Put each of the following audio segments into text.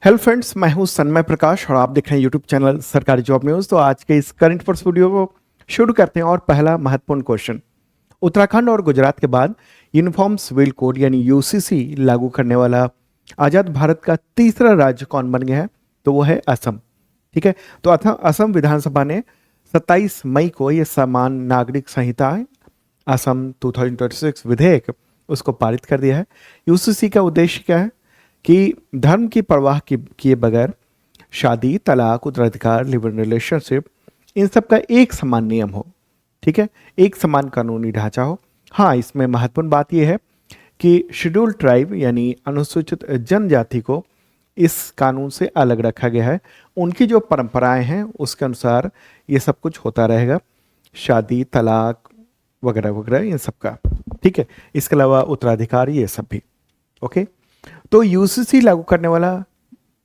Hello friends, मैं हूं सन्मय प्रकाश और आप देख रहे हैं यूट्यूब चैनल सरकारी जॉब न्यूज़। तो आज के इस करंट अफेयर्स वीडियो को शुरू करते हैं। और पहला महत्वपूर्ण क्वेश्चन, उत्तराखंड और गुजरात के बाद यूनिफॉर्म सिविल कोड यानी यूसीसी लागू करने वाला आज़ाद भारत का तीसरा राज्य कौन बन गया है? तो वो है असम। ठीक है, तो असम विधानसभा ने 27 मई को ये समान नागरिक संहिता असम 2026 विधेयक उसको पारित कर दिया है। यूसीसी का उद्देश्य क्या है कि धर्म की परवाह किए बगैर शादी, तलाक, उत्तराधिकार, लिव इन रिलेशनशिप, इन सब का एक समान नियम हो। ठीक है, एक समान कानूनी ढांचा हो। हाँ, इसमें महत्वपूर्ण बात यह है कि शेड्यूल्ड ट्राइब यानी अनुसूचित जनजाति को इस कानून से अलग रखा गया है। उनकी जो परंपराएं हैं उसके अनुसार ये सब कुछ होता रहेगा, शादी, तलाक वगैरह वगैरह इन सब का। ठीक है, इसके अलावा उत्तराधिकार ये सब भी। ओके, तो यूसीसी लागू करने वाला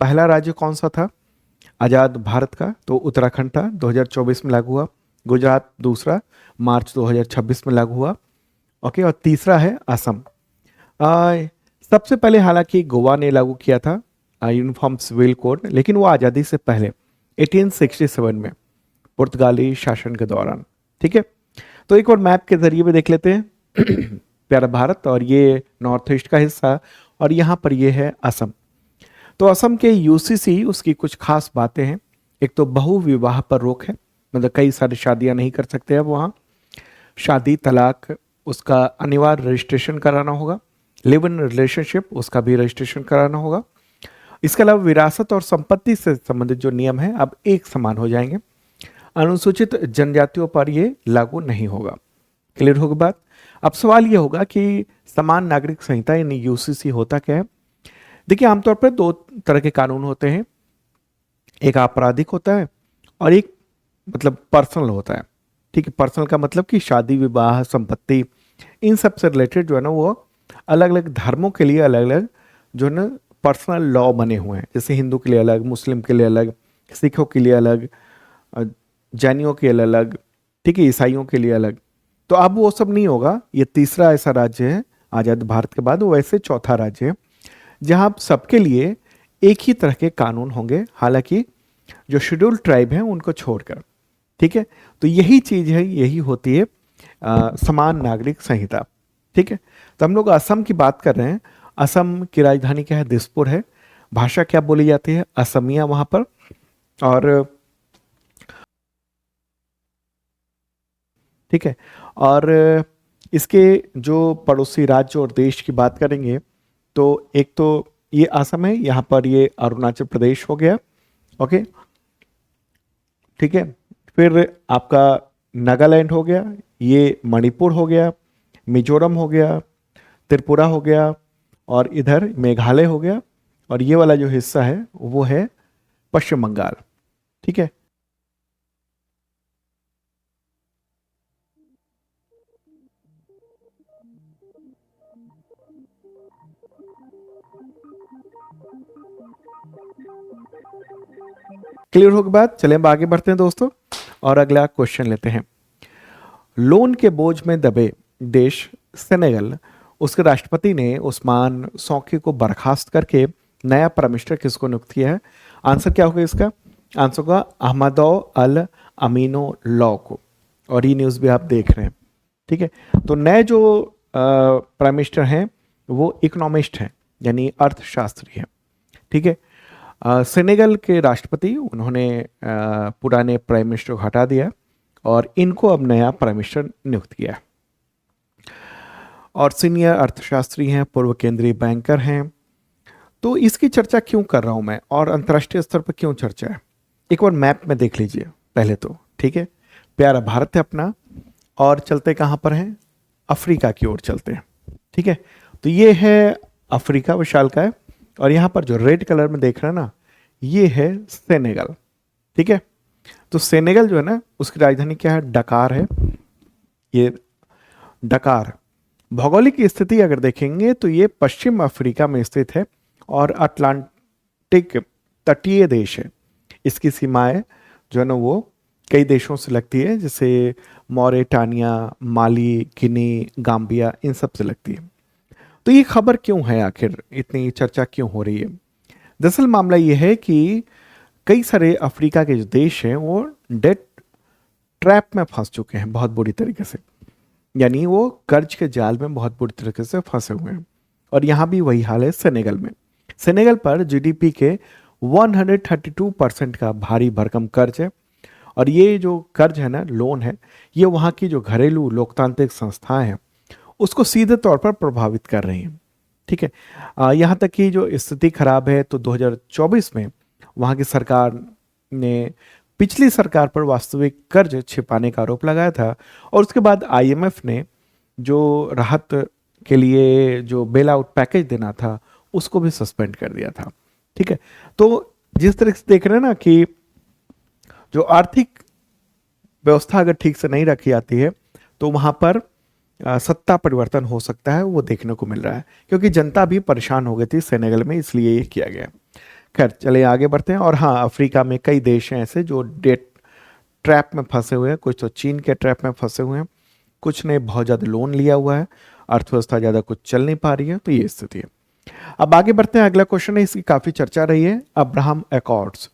पहला राज्य कौन सा था आज़ाद भारत का? तो उत्तराखंड था, 2024 में लागू हुआ। गुजरात दूसरा, मार्च 2026 में लागू हुआ। ओके, और तीसरा है असम। आ, सबसे पहले हालांकि गोवा ने लागू किया था यूनिफॉर्म सिविल कोड, लेकिन वो आज़ादी से पहले 1867 में पुर्तगाली शासन के दौरान। ठीक है, तो एक और मैप के जरिए भी देख लेते हैं। प्यारा भारत, और ये नॉर्थ ईस्ट का हिस्सा, और यहाँ पर ये है असम। तो असम के यूसीसी उसकी कुछ खास बातें हैं। एक तो बहु विवाह पर रोक है, मतलब कई सारी शादियां नहीं कर सकते अब वहाँ। शादी, तलाक, उसका अनिवार्य रजिस्ट्रेशन कराना होगा। लिव इन रिलेशनशिप, उसका भी रजिस्ट्रेशन कराना होगा। इसके अलावा विरासत और संपत्ति से संबंधित जो नियम हैं अब एक समान हो जाएंगे। अनुसूचित जनजातियों पर ये लागू नहीं होगा। क्लियर होगी बात? अब सवाल ये होगा कि समान नागरिक संहिता यानी यूसीसी होता क्या है? देखिए, आमतौर पर दो तरह के कानून होते हैं, एक आपराधिक होता है और एक मतलब पर्सनल होता है। ठीक है, पर्सनल का मतलब कि शादी, विवाह, संपत्ति, इन सब से रिलेटेड जो है ना वो अलग अलग धर्मों के लिए अलग अलग जो है ना पर्सनल लॉ बने हुए हैं। जैसे हिंदू के लिए अलग, मुस्लिम के लिए अलग, सिखों के लिए अलग, जैनियों के लिए अलग, ठीक है, ईसाइयों के लिए अलग। तो अब वो सब नहीं होगा। ये तीसरा ऐसा राज्य है आज़ाद भारत के बाद, वो वैसे चौथा राज्य है जहां सबके लिए एक ही तरह के कानून होंगे, हालांकि जो शेड्यूल्ड ट्राइब हैं उनको छोड़कर। ठीक है, तो यही चीज है, यही होती है समान नागरिक संहिता। ठीक है, तो हम लोग असम की बात कर रहे हैं। असम की राजधानी क्या है? दिसपुर है। भाषा क्या बोली जाती है? असमिया वहां पर। और ठीक है, और इसके जो पड़ोसी राज्य और देश की बात करेंगे तो एक तो ये असम है, यहाँ पर ये अरुणाचल प्रदेश हो गया। ओके, ठीक है, फिर आपका नागालैंड हो गया, ये मणिपुर हो गया, मिजोरम हो गया, त्रिपुरा हो गया, और इधर मेघालय हो गया, और ये वाला जो हिस्सा है वो है पश्चिम बंगाल। ठीक है, क्लियर हो गई बात? चलें अब आगे बढ़ते हैं दोस्तों, और अगला क्वेश्चन लेते हैं। लोन के बोझ में दबे देश सेनेगल, उसके राष्ट्रपति ने उस्मान सौकी को बर्खास्त करके नया प्राइम मिनिस्टर किसको नियुक्त किया है? आंसर क्या होगा इसका? आंसर होगा अहमदो अल अमीनो लॉ को। और ये न्यूज़ भी आप देख रहे हैं। ठीक है, तो नए जो प्राइम मिनिस्टर हैं वो इकोनॉमिस्ट हैं, यानी अर्थशास्त्री हैं। ठीक है, सेनेगल के राष्ट्रपति उन्होंने पुराने प्राइम मिनिस्टर को हटा दिया और इनको अब नया प्राइम मिनिस्टर नियुक्त किया। और सीनियर अर्थशास्त्री हैं, पूर्व केंद्रीय बैंकर हैं। तो इसकी चर्चा क्यों कर रहा हूं मैं, और अंतर्राष्ट्रीय स्तर पर क्यों चर्चा है? एक बार मैप में देख लीजिए पहले तो। ठीक है, प्यारा भारत है अपना, और चलते कहाँ पर हैं? अफ्रीका की ओर चलते हैं। ठीक है, तो ये है अफ्रीका, विशाल का है। और यहाँ पर जो रेड कलर में देख रहे हैं ना, ये है सेनेगल। ठीक है, तो सेनेगल जो है ना उसकी राजधानी क्या है? डकार है। ये डकार। भौगोलिक स्थिति अगर देखेंगे तो ये पश्चिम अफ्रीका में स्थित है और अटलांटिक तटीय देश है। इसकी सीमाएं जो है ना वो कई देशों से लगती है, जैसे मॉरिटानिया, माली, गिनी, गाम्बिया, इन सब से लगती है। तो ये खबर क्यों है, आखिर इतनी चर्चा क्यों हो रही है? दरअसल मामला ये है कि कई सारे अफ्रीका के जो देश हैं वो डेट ट्रैप में फंस चुके हैं बहुत बुरी तरीके से, यानी वो कर्ज के जाल में बहुत बुरी तरीके से फंसे हुए हैं। और यहाँ भी वही हाल है सेनेगल में। सेनेगल पर जीडीपी के 132% का भारी भरकम कर्ज है। और ये जो कर्ज है ना, लोन है, ये वहाँ की जो घरेलू लोकतांत्रिक संस्थाएं हैं उसको सीधे तौर पर प्रभावित कर रही हैं। ठीक है, यहाँ तक कि जो स्थिति खराब है तो 2024 में वहाँ की सरकार ने पिछली सरकार पर वास्तविक कर्ज छिपाने का आरोप लगाया था। और उसके बाद आईएमएफ ने जो राहत के लिए जो बेल आउट पैकेज देना था उसको भी सस्पेंड कर दिया था। ठीक है, तो जिस तरह से देख रहे हैं ना कि जो आर्थिक व्यवस्था अगर ठीक से नहीं रखी जाती है तो वहां पर सत्ता परिवर्तन हो सकता है, वो देखने को मिल रहा है, क्योंकि जनता भी परेशान हो गई थी सेनेगल में, इसलिए ये किया गया। खैर चलिए आगे बढ़ते हैं। और हाँ, अफ्रीका में कई देश हैं ऐसे जो डेट ट्रैप में फंसे हुए हैं। कुछ तो चीन के ट्रैप में फंसे हुए हैं, कुछ ने बहुत ज़्यादा लोन लिया हुआ है, अर्थव्यवस्था ज़्यादा कुछ चल नहीं पा रही है, तो ये स्थिति है। अब आगे बढ़ते हैं, अगला क्वेश्चन है, इसकी काफ़ी चर्चा रही है, अब्राहम एकॉर्ड्स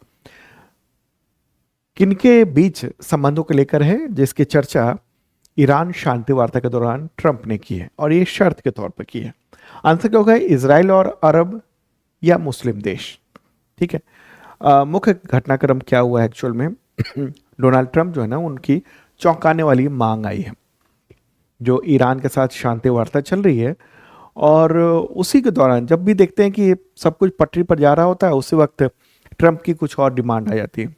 किनके बीच संबंधों को लेकर है, जिसकी चर्चा ईरान शांति वार्ता के दौरान ट्रंप ने की है, और ये शर्त के तौर पर की है। आंसर क्या होगा, इजराइल और अरब या मुस्लिम देश। ठीक है, मुख्य घटनाक्रम क्या हुआ है एक्चुअल में डोनाल्ड ट्रंप जो है ना, उनकी चौंकाने वाली मांग आई है। जो ईरान के साथ शांति वार्ता चल रही है और उसी के दौरान जब भी देखते हैं कि सब कुछ पटरी पर जा रहा होता है, उसी वक्त ट्रंप की कुछ और डिमांड आ जाती है।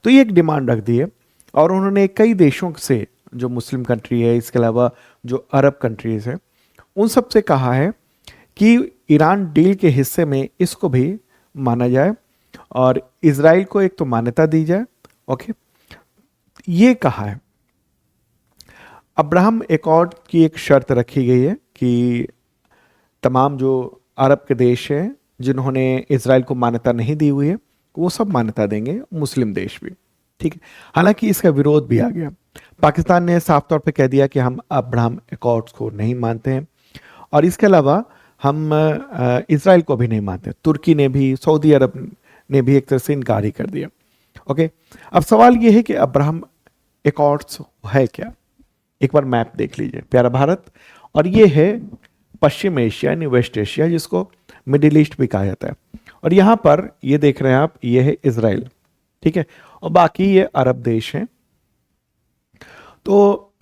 तो ये एक डिमांड रख दी है और उन्होंने कई देशों से, जो मुस्लिम कंट्री है, इसके अलावा जो अरब कंट्रीज है, उन सब से कहा है कि ईरान डील के हिस्से में इसको भी माना जाए और इजराइल को एक तो मान्यता दी जाए। ओके, ये कहा है। अब्राहम एकॉर्ड की एक शर्त रखी गई है कि तमाम जो अरब के देश हैं जिन्होंने इजराइल को मान्यता नहीं दी हुई है, वो सब मान्यता देंगे, मुस्लिम देश भी। ठीक है, हालांकि इसका विरोध भी आ गया। पाकिस्तान ने साफ तौर पे कह दिया कि हम अब्राहम एकॉर्ड्स को नहीं मानते हैं, और इसके अलावा हम इजराइल को भी नहीं मानते। तुर्की ने भी, सऊदी अरब ने भी एक तरह से इनकार ही कर दिया। ओके, अब सवाल ये है कि अब्राहम एकॉर्ड्स है क्या। एक बार मैप देख लीजिए, प्यारा भारत, और ये है पश्चिम एशिया यानी वेस्ट एशिया, जिसको मिडिल ईस्ट भी कहा जाता है। और यहाँ पर ये देख रहे हैं आप, ये है इजराइल। ठीक है, और बाकी ये अरब देश हैं। तो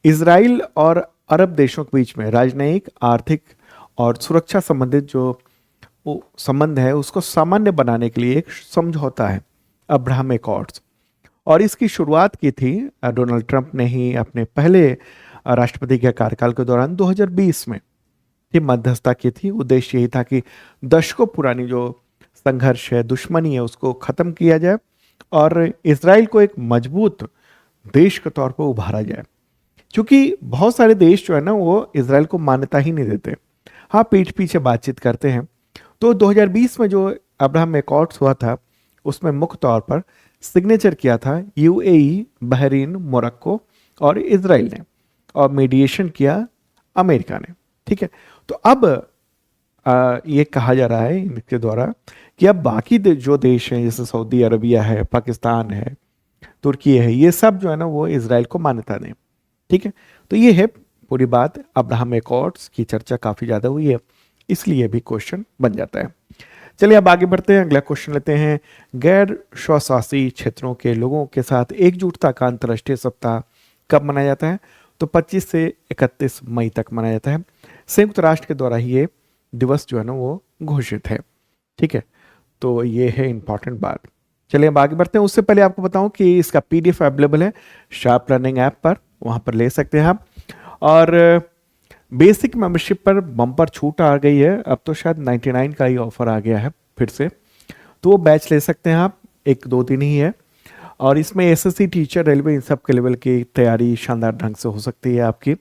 इजराइल और अरब देशों के बीच में राजनयिक, आर्थिक और सुरक्षा संबंधित जो वो संबंध है उसको सामान्य बनाने के लिए एक समझौता है, अब्राहम एकॉर्ड्स। और इसकी शुरुआत की थी डोनाल्ड ट्रंप ने ही अपने पहले राष्ट्रपति के कार्यकाल के दौरान 2020 में ये मध्यस्थता की थी। उद्देश्य यही था कि दशकों पुरानी जो संघर्ष है, दुश्मनी है, उसको खत्म किया जाए और इजराइल को एक मजबूत देश के तौर पर उभारा जाए। क्योंकि बहुत सारे देश जो है ना, वो इजराइल को मान्यता ही नहीं देते, हाँ पीठ पीछे बातचीत करते हैं। तो 2020 में जो अब्राहम एकॉर्ड्स हुआ था, उसमें मुख्य तौर पर सिग्नेचर किया था यूएई, बहरीन, मोरक्को और इजराइल ने, और मीडिएशन किया अमेरिका ने। ठीक है, तो अब ये कहा जा रहा है इनके द्वारा कि अब बाकी जो देश हैं, जैसे सऊदी अरबिया है, पाकिस्तान है, तुर्की है, ये सब जो है ना वो इजराइल को मान्यता दें। ठीक है, तो ये है पूरी बात। अब्राहम एकॉर्ड्स की चर्चा काफ़ी ज़्यादा हुई है, इसलिए भी क्वेश्चन बन जाता है। चलिए अब आगे बढ़ते हैं, अगला क्वेश्चन लेते हैं। गैर स्वशासी क्षेत्रों के लोगों के साथ एकजुटता का अंतर्राष्ट्रीय सप्ताह कब मनाया जाता है? तो 25 से 31 मई तक मनाया जाता है। संयुक्त राष्ट्र के द्वारा ही ये दिवस जो है ना वो घोषित है। ठीक है, तो ये है इंपॉर्टेंट बात। चलिए अब आगे बढ़ते हैं। उससे पहले आपको बताऊं कि इसका पीडीएफ अवेलेबल है शार्प लर्निंग ऐप पर, वहां पर ले सकते हैं आप। और बेसिक मेंबरशिप पर बम्पर छूट आ गई है, अब तो शायद 99 का ही ऑफर आ गया है फिर से, तो वो बैच ले सकते हैं आप, 1-2 दिन ही है। और इसमें एसएससी, टीचर, रेलवे, इन सब के लेवल की तैयारी शानदार ढंग से हो सकती है आपकी।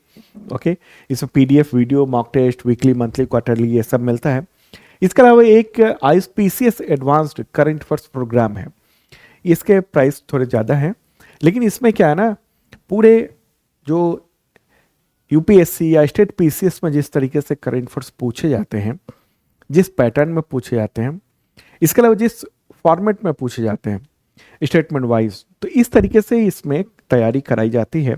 ओके, इसमें PDF, video, mock test, weekly, monthly, quarterly, ये सब मिलता है। इसके अलावा एक IPCS advanced current affairs program है, इसके प्राइस थोड़े ज़्यादा हैं, लेकिन इसमें क्या है ना, पूरे जो यूपीएससी या स्टेट पीसीएस में जिस तरीके से करंट अफेयर्स पूछे जाते हैं, जिस पैटर्न में पूछे जाते हैं, इसके अलावा जिस फॉर्मेट में पूछे जाते हैं स्टेटमेंट वाइज, तो इस तरीके से इसमें तैयारी कराई जाती है।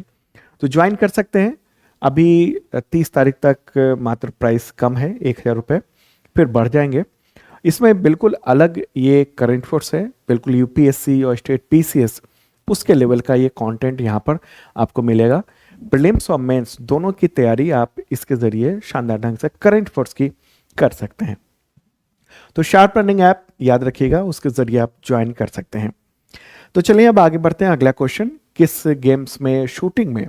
तो ज्वाइन कर सकते हैं। अभी 30 तारीख तक मात्र प्राइस कम है, 1,000 रुपये, फिर बढ़ जाएंगे। इसमें बिल्कुल अलग ये करंट फोर्स है, बिल्कुल यूपीएससी और स्टेट पीसीएस उसके लेवल का ये कंटेंट यहाँ पर आपको मिलेगा। प्रीलिम्स और मेंस दोनों की तैयारी आप इसके ज़रिए शानदार ढंग से करंट फोर्स की कर सकते हैं। तो शार्प रनिंग ऐप याद रखिएगा, उसके ज़रिए आप ज्वाइन कर सकते हैं। तो चलिए अब आगे बढ़ते हैं। अगला क्वेश्चन, किस गेम्स में शूटिंग में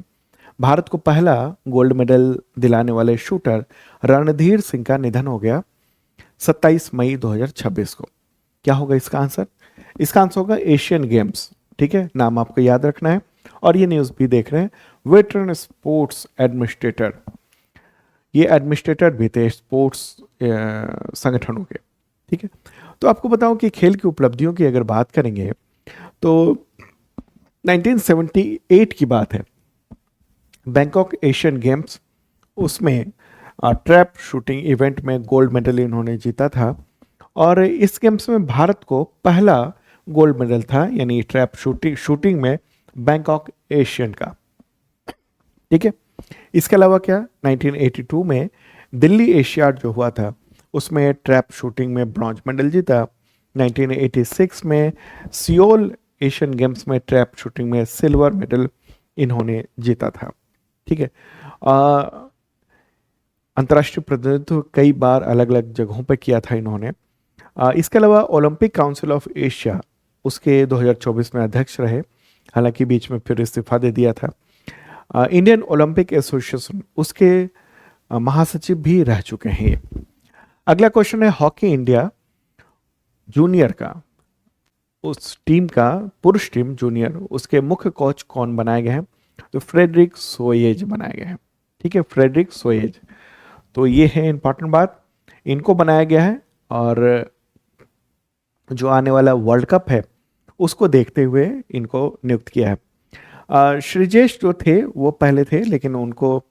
भारत को पहला गोल्ड मेडल दिलाने वाले शूटर रणधीर सिंह का निधन हो गया 27 मई 2026 को? क्या होगा इसका आंसर? इसका आंसर होगा एशियन गेम्स। ठीक है, नाम आपको याद रखना है। और ये न्यूज़ भी देख रहे हैं, वेटरन स्पोर्ट्स एडमिनिस्ट्रेटर, ये एडमिनिस्ट्रेटर भी थे स्पोर्ट्स संगठनों के। ठीक है, तो आपको बताऊं कि खेल की उपलब्धियों की अगर बात करेंगे तो 1978 की बात है, बैंकॉक एशियन गेम्स, उसमें ट्रैप शूटिंग इवेंट में गोल्ड मेडल इन्होंने जीता था। और इस गेम्स में भारत को पहला गोल्ड मेडल था, यानी ट्रैप शूटिंग में बैंकॉक एशियन का। ठीक है, इसके अलावा क्या, 1982 में दिल्ली एशियाड जो हुआ था उसमें ट्रैप शूटिंग में ब्रॉन्ज मेडल जीता। 1986 में सियोल एशियन गेम्स में ट्रैप शूटिंग में सिल्वर मेडल इन्होंने जीता था। ठीक है, अंतर्राष्ट्रीय प्रतिनिधित्व कई बार अलग अलग जगहों पर किया था इन्होंने। इसके अलावा ओलंपिक काउंसिल ऑफ एशिया उसके 2024 में अध्यक्ष रहे, हालांकि बीच में फिर इस्तीफा दे दिया था। इंडियन ओलंपिक एसोसिएशन उसके महासचिव भी रह चुके हैं ये। अगला क्वेश्चन है, हॉकी इंडिया जूनियर का, उस टीम का, पुरुष टीम जूनियर, उसके मुख्य कोच कौन बनाए गए हैं? तो फ्रेडरिक सोयेज बनाए गए हैं। ठीक है, फ्रेडरिक सोयेज। तो ये है इंपॉर्टेंट बात, इनको बनाया गया है। और जो आने वाला वर्ल्ड कप है उसको देखते हुए इनको नियुक्त किया है। श्रीजेश जो थे वो पहले थे, लेकिन उनको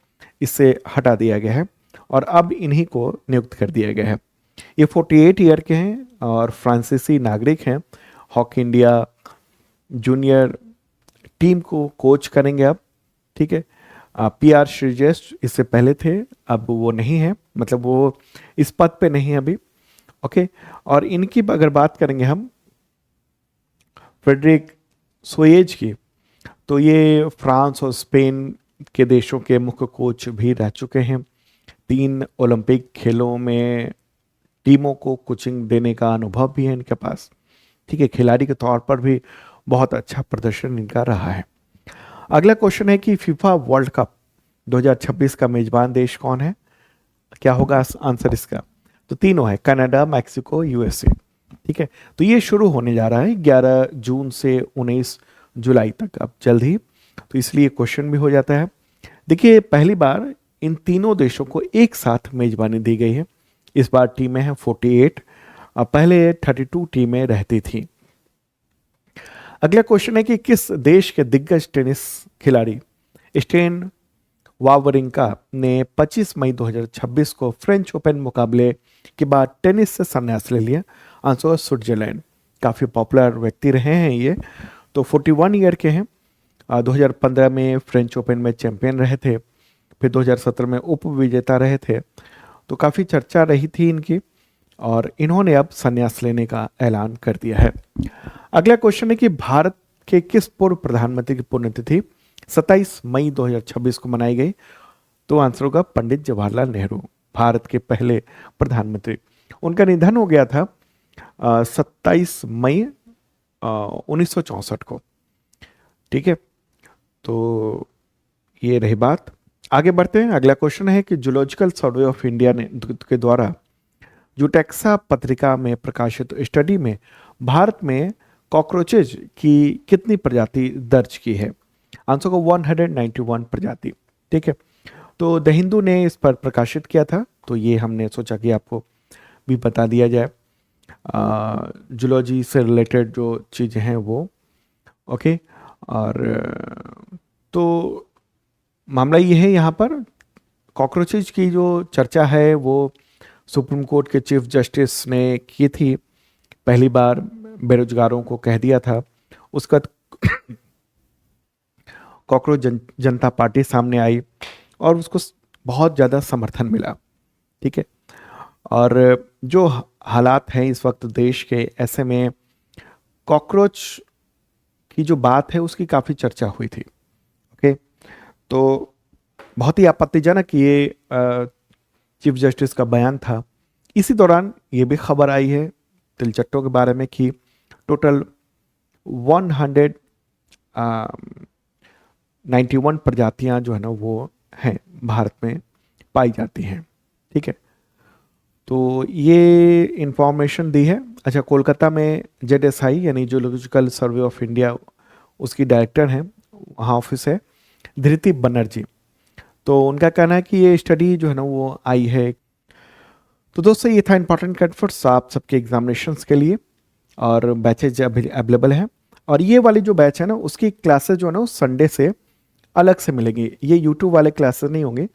इससे हटा दिया गया है और अब इन्हीं को नियुक्त कर दिया गया है। ये 48 ईयर के हैं और फ्रांसीसी नागरिक हैं। हॉकी इंडिया जूनियर टीम को कोच करेंगे अब। ठीक है, पीआर श्रीजेश इससे पहले थे, अब वो नहीं है, मतलब वो इस पद पे नहीं है अभी। ओके, और इनकी अगर बात करेंगे हम फ्रेडरिक सोयेज की, तो ये फ्रांस और स्पेन के देशों के मुख्य कोच भी रह चुके हैं। 3 ओलंपिक खेलों में टीमों को कोचिंग देने का अनुभव भी है इनके पास। ठीक है, खिलाड़ी के तौर पर भी बहुत अच्छा प्रदर्शन इनका रहा है। अगला क्वेश्चन है कि फीफा वर्ल्ड कप 2026 का मेजबान देश कौन है? क्या होगा आंसर इसका? तो तीनों है, कनाडा, मैक्सिको, यूएसए। ठीक है, तो ये शुरू होने जा रहा है 11 जून से 19 जुलाई तक, अब जल्द ही, तो इसलिए क्वेश्चन भी हो जाता है। देखिए, पहली बार इन तीनों देशों को एक साथ मेजबानी दी गई है। इस बार टीमें हैं 48, पहले 32 टीमें रहती थी। अगला क्वेश्चन है कि किस देश के दिग्गज टेनिस खिलाड़ी स्टेन वावरिंका ने 25 मई 2026 को फ्रेंच ओपन मुकाबले के बाद टेनिस से संन्यास ले लिया? Answer Switzerland. काफ़ी पॉपुलर व्यक्ति रहे हैं ये, तो 41 ईयर के हैं। 2015 में फ्रेंच ओपन में चैंपियन रहे थे, फिर 2017 में उप विजेता रहे थे, तो काफ़ी चर्चा रही थी इनकी, और इन्होंने अब संन्यास लेने का ऐलान कर दिया है। अगला क्वेश्चन है कि भारत के किस पूर्व प्रधानमंत्री की पुण्यतिथि 27 मई 2026 को मनाई गई? तो आंसर होगा पंडित जवाहरलाल नेहरू, भारत के पहले प्रधानमंत्री। उनका निधन हो गया था 27 मई 1964 को। ठीक है, तो ये रही बात। आगे बढ़ते हैं। अगला क्वेश्चन है कि जूलॉजिकल सर्वे ऑफ इंडिया ने के द्वारा जूटेक्सा पत्रिका में प्रकाशित स्टडी में भारत में कॉकरोचेज की कितनी प्रजाति दर्ज की है? आंसर को 191 प्रजाति। ठीक है, तो द हिंदू ने इस पर प्रकाशित किया था, तो ये हमने सोचा कि आपको भी बता दिया जाए, जूलॉजी से रिलेटेड जो चीज़ें हैं वो। ओके, और तो मामला ये है, यहाँ पर कॉकरोचेज की जो चर्चा है वो सुप्रीम कोर्ट के चीफ जस्टिस ने की थी पहली बार बेरोजगारों को कह दिया था। उसका कॉकरोच जनता पार्टी सामने आई और उसको बहुत ज़्यादा समर्थन मिला। ठीक है। और जो हालात हैं इस वक्त देश के, ऐसे में कॉकरोच की जो बात है उसकी काफ़ी चर्चा हुई थी। ओके। तो बहुत ही आपत्तिजनक ये चीफ जस्टिस का बयान था। इसी दौरान ये भी खबर आई है तिलचट्टों के बारे में कि टोटल 191 प्रजातियां जो है ना वो हैं भारत में पाई जाती हैं। ठीक है। तो ये इंफॉर्मेशन दी है। अच्छा, कोलकाता में जेडएसआई यानी जूलॉजिकल सर्वे ऑफ इंडिया, उसकी डायरेक्टर हैं, वहाँ ऑफिस है, धृति बनर्जी। तो उनका कहना है कि ये स्टडी जो है ना वो आई है। तो दोस्तों ये था इंपॉर्टेंट कटफर्ट्स आप सबके एग्जामिनेशंस के लिए, और बैचेज अवेलेबल हैं। और ये वाली जो बैच है ना उसकी क्लासेस जो है ना वो संडे से अलग से मिलेंगी। ये यूट्यूब वाले क्लासेस नहीं होंगे,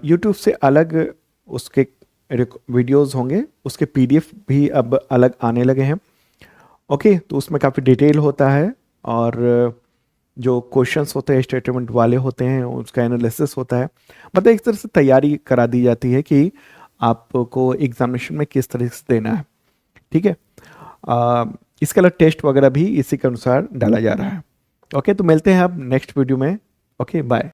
यूट्यूब से अलग उसके वीडियोस होंगे, उसके पीडीएफ भी अब अलग आने लगे हैं। ओके। तो उसमें काफ़ी डिटेल होता है, और जो क्वेश्चंस होते हैं स्टेटमेंट वाले होते हैं, उसका एनालिसिस होता है। मतलब एक तरह से तैयारी करा दी जाती है कि आपको एग्जामिनेशन में किस तरह से देना है। ठीक है। इसके अलावा टेस्ट वगैरह भी इसी के अनुसार डाला जा रहा है। ओके। तो मिलते हैं अब नेक्स्ट वीडियो में। Okay, bye.